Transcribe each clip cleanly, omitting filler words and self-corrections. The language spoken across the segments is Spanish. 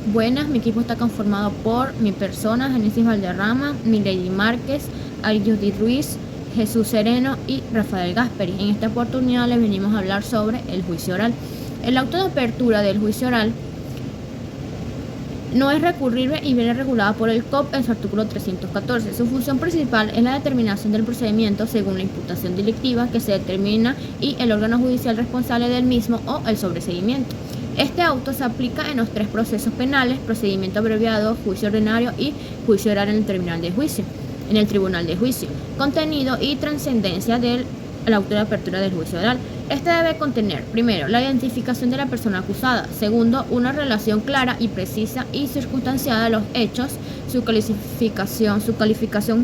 Buenas, mi equipo está conformado por mi persona, Génesis Valderrama, Milady Márquez, Judith Ruiz, Jesús Sereno y Rafael Gasperi. En esta oportunidad les venimos a hablar sobre el juicio oral. El auto de apertura del juicio oral no es recurrible y viene regulada por el COP en su artículo 314. Su función principal es la determinación del procedimiento según la imputación delictiva que se determina y el órgano judicial responsable del mismo o el sobreseguimiento. Este auto se aplica en los tres procesos penales: procedimiento abreviado, juicio ordinario y juicio oral en el tribunal de juicio. Contenido y trascendencia del auto de apertura del juicio oral. Este debe contener, primero, la identificación de la persona acusada; segundo, una relación clara y precisa y circunstanciada de los hechos; su calificación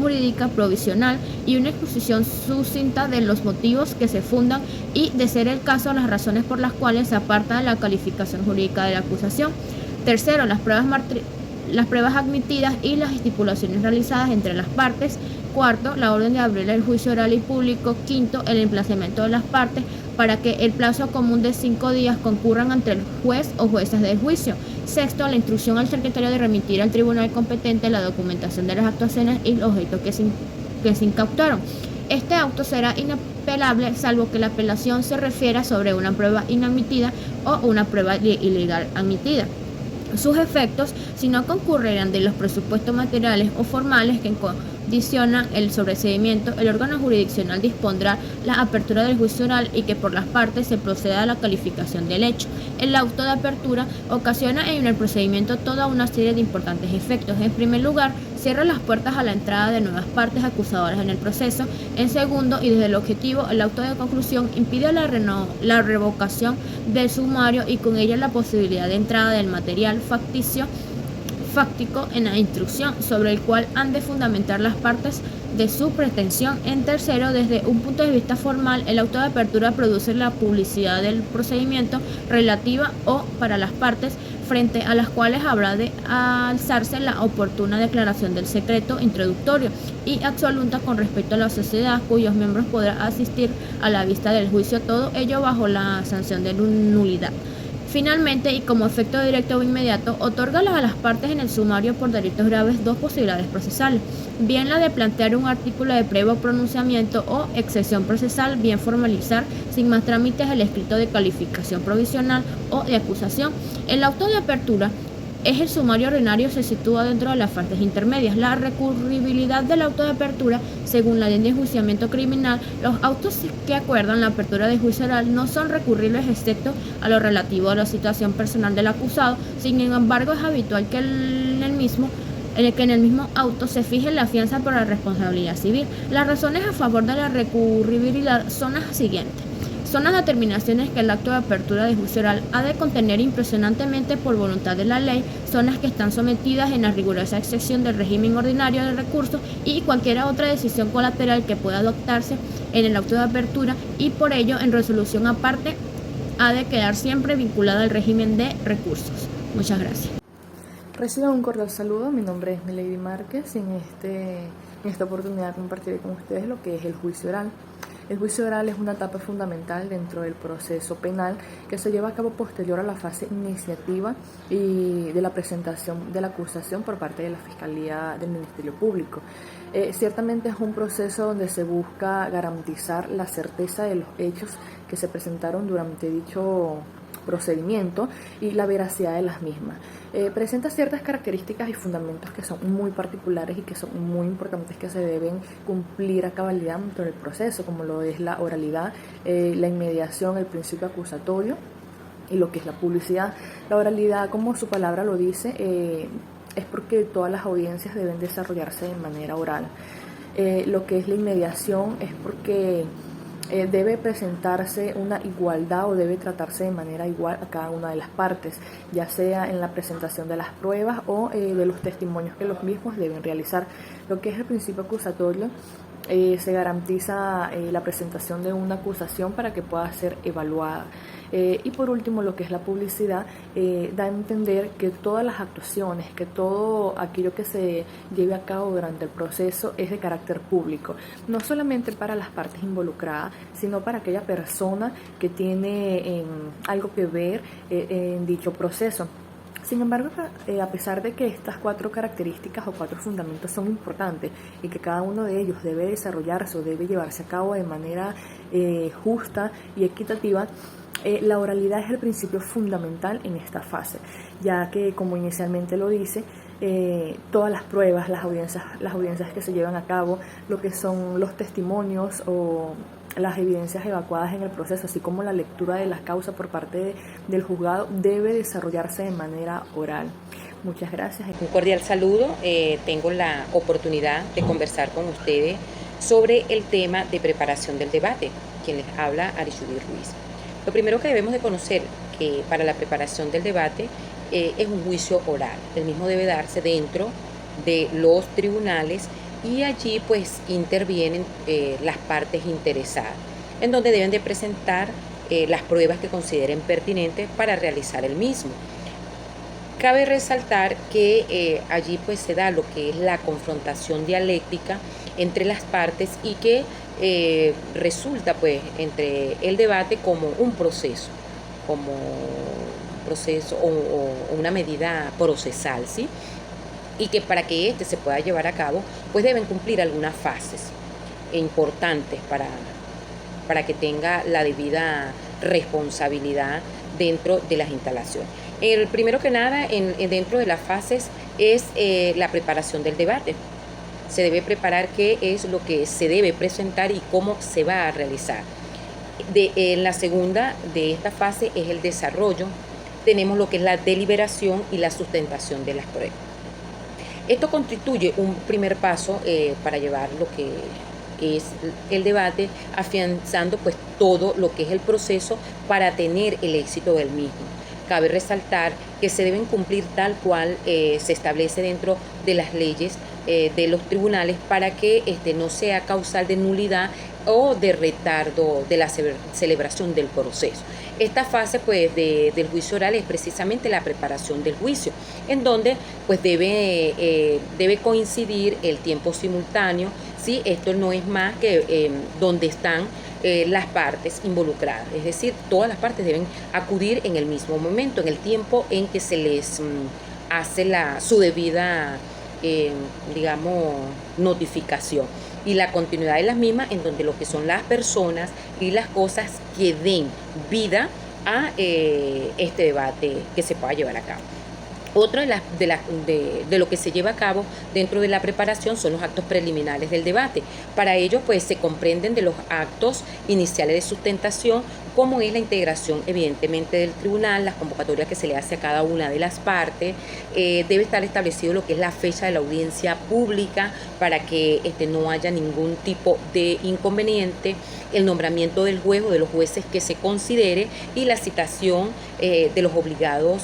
jurídica provisional y una exposición sucinta de los motivos que se fundan y, de ser el caso, las razones por las cuales se aparta de la calificación jurídica de la acusación; tercero, las pruebas admitidas y las estipulaciones realizadas entre las partes; cuarto, la orden de abrir el juicio oral y público; quinto, el emplazamiento de las partes para que el plazo común de 5 días concurran ante el juez o jueces del juicio; sexto, la instrucción al secretario de remitir al tribunal competente la documentación de las actuaciones y los objetos que se incautaron. Este auto será inapelable salvo que la apelación se refiera sobre una prueba inadmitida o una prueba ilegal admitida. Sus efectos, si no concurrieran de los presupuestos materiales o formales que condicionan el sobreseimiento, el órgano jurisdiccional dispondrá la apertura del juicio oral y que por las partes se proceda a la calificación del hecho. El auto de apertura ocasiona en el procedimiento toda una serie de importantes efectos. En primer lugar, cierra las puertas a la entrada de nuevas partes acusadoras en el proceso. En segundo, y desde el objetivo, el auto de conclusión impide la revocación del sumario y con ella la posibilidad de entrada del material fáctico en la instrucción, sobre el cual han de fundamentar las partes de su pretensión. En tercero, desde un punto de vista formal, el auto de apertura produce la publicidad del procedimiento relativa o para las partes frente a las cuales habrá de alzarse la oportuna declaración del secreto introductorio y absoluta con respecto a la sociedad cuyos miembros podrá asistir a la vista del juicio, todo ello bajo la sanción de nulidad. Finalmente, y como efecto directo o inmediato, otorga a las partes en el sumario por delitos graves dos posibilidades procesales: bien la de plantear un artículo de previo pronunciamiento o excepción procesal, bien formalizar sin más trámites el escrito de calificación provisional o de acusación. El auto de apertura es el sumario ordinario, se sitúa dentro de las fases intermedias. La recurribilidad del auto de apertura, según la ley de enjuiciamiento criminal, los autos que acuerdan la apertura de juicio oral no son recurribles excepto a lo relativo a la situación personal del acusado. Sin embargo, es habitual que en el mismo auto se fije la fianza por la responsabilidad civil. Las razones a favor de la recurribilidad son las siguientes. Son las determinaciones que el acto de apertura de juicio oral ha de contener impresionantemente por voluntad de la ley, son las que están sometidas en la rigurosa excepción del régimen ordinario de recursos y cualquier otra decisión colateral que pueda adoptarse en el acto de apertura, y por ello en resolución aparte ha de quedar siempre vinculada al régimen de recursos. Muchas gracias. Reciban un cordial saludo, mi nombre es Milady Márquez y en esta oportunidad compartiré con ustedes lo que es el juicio oral. El juicio oral es una etapa fundamental dentro del proceso penal que se lleva a cabo posterior a la fase iniciativa y de la presentación de la acusación por parte de la Fiscalía del Ministerio Público. Ciertamente es un proceso donde se busca garantizar la certeza de los hechos que se presentaron durante dicho procedimiento y la veracidad de las mismas. Presenta ciertas características y fundamentos que son muy particulares y que son muy importantes, que se deben cumplir a cabalidad dentro del proceso, como lo es la oralidad, la inmediación, el principio acusatorio y lo que es la publicidad. La oralidad, como su palabra lo dice, es porque todas las audiencias deben desarrollarse de manera oral. Lo que es la inmediación es porque debe presentarse una igualdad o debe tratarse de manera igual a cada una de las partes, ya sea en la presentación de las pruebas o de los testimonios que los mismos deben realizar. Lo que es el principio acusatorio, se garantiza la presentación de una acusación para que pueda ser evaluada. Y por último, lo que es la publicidad, da a entender que todas las actuaciones, que todo aquello que se lleve a cabo durante el proceso es de carácter público, no solamente para las partes involucradas, sino para aquella persona que tiene algo que ver en dicho proceso. Sin embargo, a pesar de que estas 4 características o 4 fundamentos son importantes y que cada uno de ellos debe desarrollarse o debe llevarse a cabo de manera justa y equitativa, la oralidad es el principio fundamental en esta fase, ya que, como inicialmente lo dice, todas las pruebas, las audiencias que se llevan a cabo, lo que son los testimonios o las evidencias evacuadas en el proceso, así como la lectura de las causas por parte del juzgado, debe desarrollarse de manera oral. Muchas gracias. Un cordial saludo. Tengo la oportunidad de conversar con ustedes sobre el tema de preparación del debate. Quien les habla, Arishudi Ruiz. Lo primero que debemos de conocer que para la preparación del debate es un juicio oral. El mismo debe darse dentro de los tribunales y allí pues intervienen las partes interesadas, en donde deben de presentar las pruebas que consideren pertinentes para realizar el mismo. Cabe resaltar que allí pues se da lo que es la confrontación dialéctica entre las partes y que resulta pues entre el debate como un proceso, o una medida procesal, ¿sí? Y que para que este se pueda llevar a cabo, pues deben cumplir algunas fases importantes para que tenga la debida responsabilidad dentro de las instalaciones. El primero que nada, dentro de las fases, es la preparación del debate. Se debe preparar qué es lo que se debe presentar y cómo se va a realizar. En la segunda de esta fase es el desarrollo. Tenemos lo que es la deliberación y la sustentación de las pruebas. Esto constituye un primer paso para llevar lo que es el debate, afianzando pues todo lo que es el proceso para tener el éxito del mismo. Cabe resaltar que se deben cumplir tal cual se establece dentro de las leyes de los tribunales para que no sea causal de nulidad o de retardo de la celebración del proceso. Esta fase pues del juicio oral es precisamente la preparación del juicio, en donde pues debe coincidir el tiempo simultáneo, ¿sí? Esto no es más que donde están las partes involucradas, es decir, todas las partes deben acudir en el mismo momento, en el tiempo en que se les hace su debida notificación, y la continuidad de las mismas, en donde lo que son las personas y las cosas que den vida a este debate que se pueda llevar a cabo. Otro de lo que se lleva a cabo dentro de la preparación son los actos preliminares del debate. Para ello, pues, se comprenden de los actos iniciales de sustentación, como es la integración, evidentemente, del tribunal, las convocatorias que se le hace a cada una de las partes. Debe estar establecido lo que es la fecha de la audiencia pública para que no haya ningún tipo de inconveniente, el nombramiento del juez o de los jueces que se considere y la citación de los obligados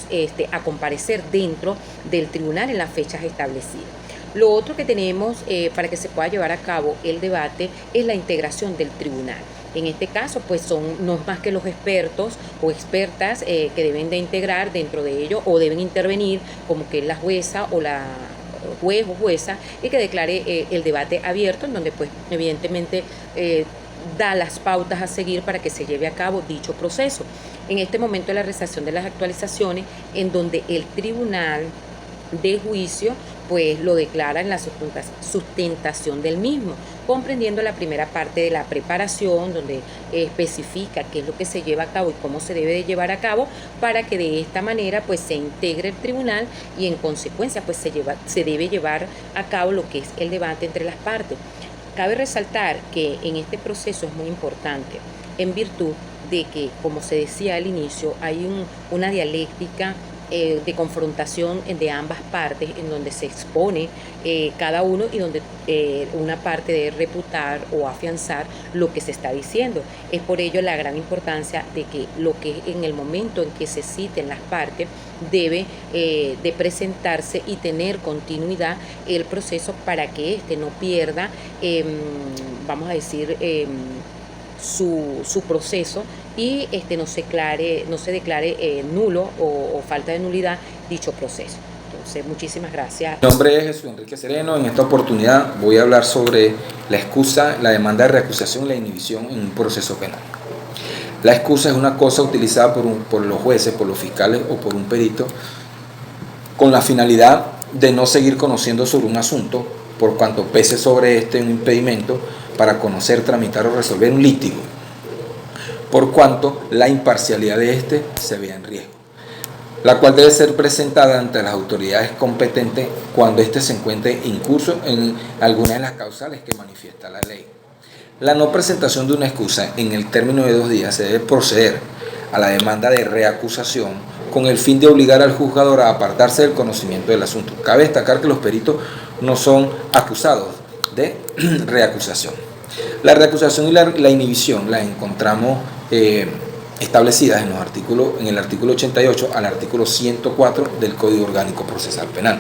a comparecer dentro del tribunal en las fechas establecidas. Lo otro que tenemos para que se pueda llevar a cabo el debate es la integración del tribunal. En este caso, pues son no más que los expertos o expertas que deben de integrar dentro de ello o deben intervenir, como que la jueza o la juez o jueza, y que declare el debate abierto, en donde pues evidentemente da las pautas a seguir para que se lleve a cabo dicho proceso. En este momento de la realización de las actualizaciones, en donde el tribunal de juicio pues lo declara en la sustentación del mismo, comprendiendo la primera parte de la preparación, donde especifica qué es lo que se lleva a cabo y cómo se debe de llevar a cabo, para que de esta manera pues se integre el tribunal y en consecuencia pues se debe llevar a cabo lo que es el debate entre las partes. Cabe resaltar que en este proceso es muy importante, en virtud de que, como se decía al inicio, hay una dialéctica de confrontación de ambas partes, en donde se expone cada uno y donde una parte debe reputar o afianzar lo que se está diciendo. Es por ello la gran importancia de que lo que en el momento en que se citen las partes debe de presentarse y tener continuidad el proceso para que no pierda, vamos a decir, su proceso y no se declare nulo o falta de nulidad dicho proceso. Entonces, muchísimas gracias. Mi nombre es Jesús Enrique Sereno. En esta oportunidad voy a hablar sobre la excusa, la demanda de recusación y la inhibición en un proceso penal. La excusa es una cosa utilizada por los jueces, por los fiscales o por un perito con la finalidad de no seguir conociendo sobre un asunto por cuanto pese sobre este un impedimento para conocer, tramitar o resolver un litigio, por cuanto la imparcialidad de este se vea en riesgo, la cual debe ser presentada ante las autoridades competentes cuando éste se encuentre incurso en alguna de las causales que manifiesta la ley. La no presentación de una excusa en el término de 2 días se debe proceder a la demanda de reacusación con el fin de obligar al juzgador a apartarse del conocimiento del asunto. Cabe destacar que los peritos no son acusados de reacusación. La reacusación y la inhibición las encontramos establecidas en el artículo 88 al artículo 104 del Código Orgánico Procesal Penal.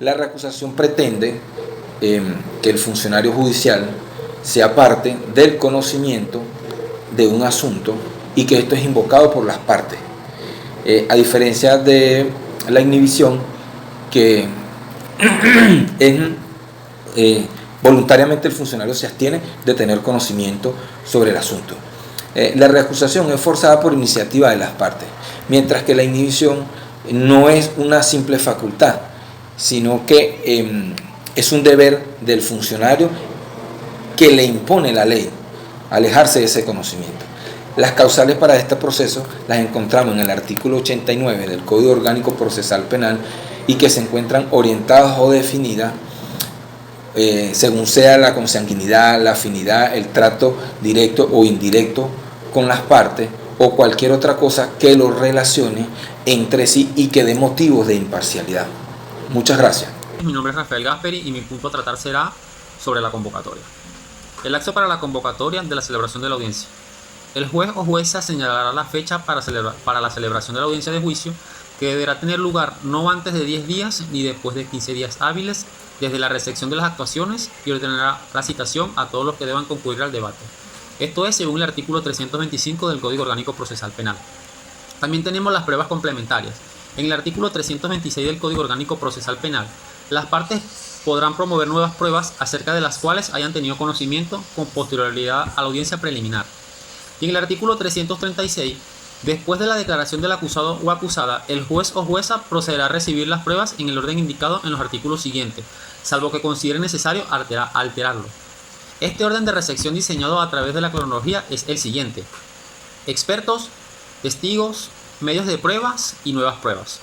La reacusación pretende que el funcionario judicial se aparte del conocimiento de un asunto y que esto es invocado por las partes, a diferencia de la inhibición, que voluntariamente el funcionario se abstiene de tener conocimiento sobre el asunto. La reacusación es forzada por iniciativa de las partes, mientras que la inhibición no es una simple facultad, sino que es un deber del funcionario que le impone la ley, alejarse de ese conocimiento. Las causales para este proceso las encontramos en el artículo 89 del Código Orgánico Procesal Penal y que se encuentran orientadas o definidas según sea la consanguinidad, la afinidad, el trato directo o indirecto con las partes o cualquier otra cosa que los relacione entre sí y que dé motivos de imparcialidad. Muchas gracias. Mi nombre es Rafael Gasperi y mi punto a tratar será sobre la convocatoria. El acto para la convocatoria de la celebración de la audiencia. El juez o jueza señalará la fecha para la celebración de la audiencia de juicio, que deberá tener lugar no antes de 10 días ni después de 15 días hábiles desde la recepción de las actuaciones, y ordenará la citación a todos los que deban concurrir al debate. Esto es según el artículo 325 del Código Orgánico Procesal Penal. También tenemos las pruebas complementarias. En el artículo 326 del Código Orgánico Procesal Penal, las partes podrán promover nuevas pruebas acerca de las cuales hayan tenido conocimiento con posterioridad a la audiencia preliminar. Y en el artículo 336, después de la declaración del acusado o acusada, el juez o jueza procederá a recibir las pruebas en el orden indicado en los artículos siguientes, salvo que considere necesario alterarlo. Este orden de recepción diseñado a través de la cronología es el siguiente: expertos, testigos, medios de pruebas y nuevas pruebas.